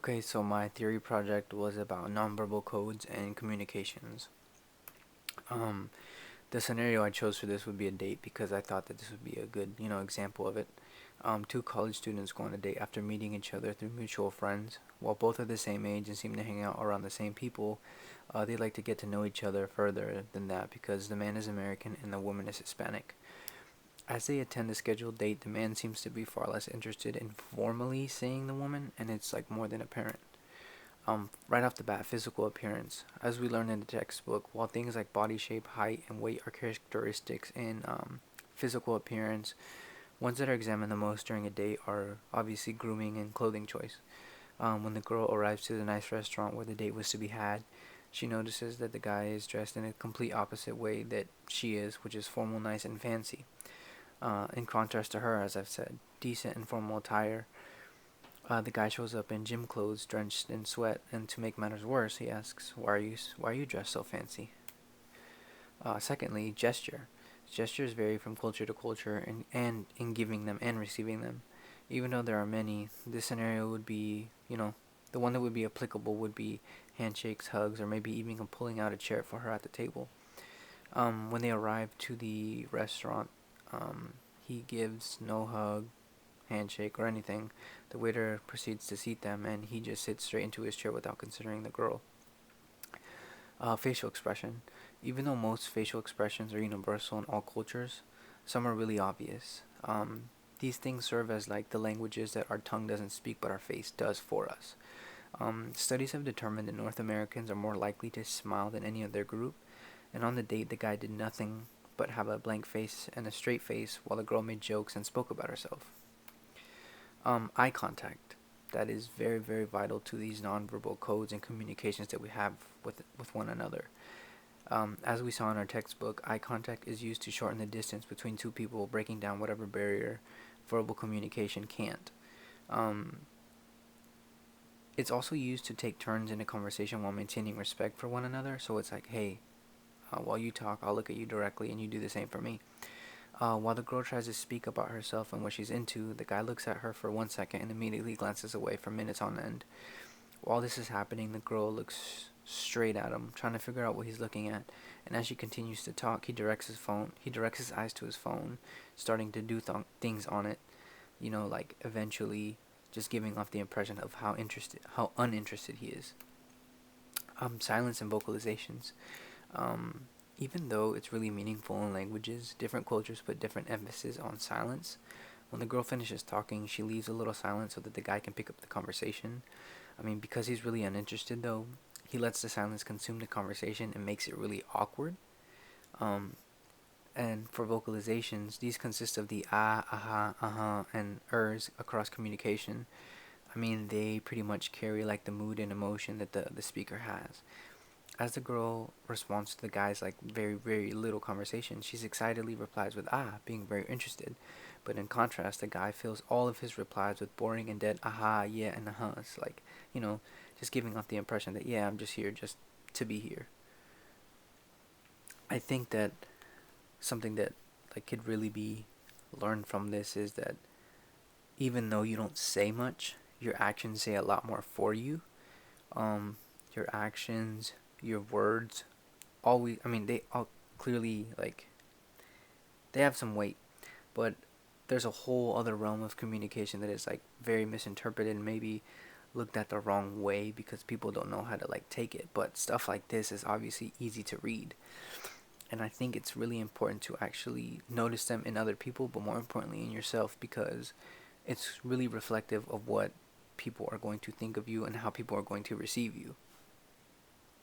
Okay, so my theory project was about nonverbal codes and communications. Um, the scenario I chose for this would be a date because I thought that this would be a good, example of it. Two college students go on a date after meeting each other through mutual friends. While both are the same age and seem to hang out around the same people, they like to get to know each other further than that because the man is American and the woman is Hispanic. As they attend the scheduled date, the man seems to be far less interested in formally seeing the woman, and it's like more than apparent. Right off the bat, physical appearance. As we learned in the textbook, while things like body shape, height, and weight are characteristics in physical appearance, ones that are examined the most during a date are obviously grooming and clothing choice. When the girl arrives to the nice restaurant where the date was to be had, she notices that the guy is dressed in a complete opposite way that she is, which is formal, nice, and fancy. In contrast to her, as I've said, decent and formal attire. The guy shows up in gym clothes, drenched in sweat, and to make matters worse, he asks, "Why are you dressed so fancy?" Secondly, gesture. Gestures vary from culture to culture, and in giving them and receiving them. Even though there are many, this scenario would be, the one that would be applicable would be handshakes, hugs, or maybe even pulling out a chair for her at the table. When they arrive to the restaurant, he gives no hug, handshake, or anything. The waiter proceeds to seat them, and he just sits straight into his chair without considering the girl. Facial expression. Even though most facial expressions are universal in all cultures, some are really obvious. These things serve as like the languages that our tongue doesn't speak but our face does for us. Studies have determined that North Americans are more likely to smile than any other group, and on the date, the guy did nothing but have a blank face and a straight face while the girl made jokes and spoke about herself. Eye contact. That is very, very vital to these nonverbal codes and communications that we have with one another. As we saw in our textbook, eye contact is used to shorten the distance between two people, breaking down whatever barrier verbal communication can't. Um, it's also used to take turns in a conversation while maintaining respect for one another. So it's like, hey, while you talk, I'll look at you directly, and you do the same for me. While the girl tries to speak about herself and what she's into, the guy looks at her for 1 second and immediately glances away for minutes on end. While this is happening, the girl looks straight at him, trying to figure out what he's looking at. And as she continues to talk, he directs his eyes to his phone, starting to do things on it. Like eventually just giving off the impression of how uninterested he is. Silence and vocalizations. Um, Even though it's really meaningful in languages, different cultures put different emphasis on silence. When the girl finishes talking, she leaves a little silence so that the guy can pick up the conversation. I mean, because he's really uninterested, though, he lets the silence consume the conversation and makes it really awkward. Um, and for vocalizations, these consist of the ah, aha, and ers across communication. I mean, they pretty much carry like the mood and emotion that the speaker has. As the girl responds to the guy's like very, very little conversation, she's excitedly replies with ah, being very interested. But in contrast, the guy fills all of his replies with boring and dead aha, yeah, and It's like, you know, just giving off the impression that yeah, I'm just here just to be here. I think that something that like could really be learned from this is that even though you don't say much, your actions say a lot more for you. Um, your actions, your words, always. I mean, they all clearly like they have some weight, but there's a whole other realm of communication that is like very misinterpreted and maybe looked at the wrong way because people don't know how to like take it. But stuff like this is obviously easy to read, and I think it's really important to actually notice them in other people, but more importantly in yourself because it's really reflective of what people are going to think of you and how people are going to receive you.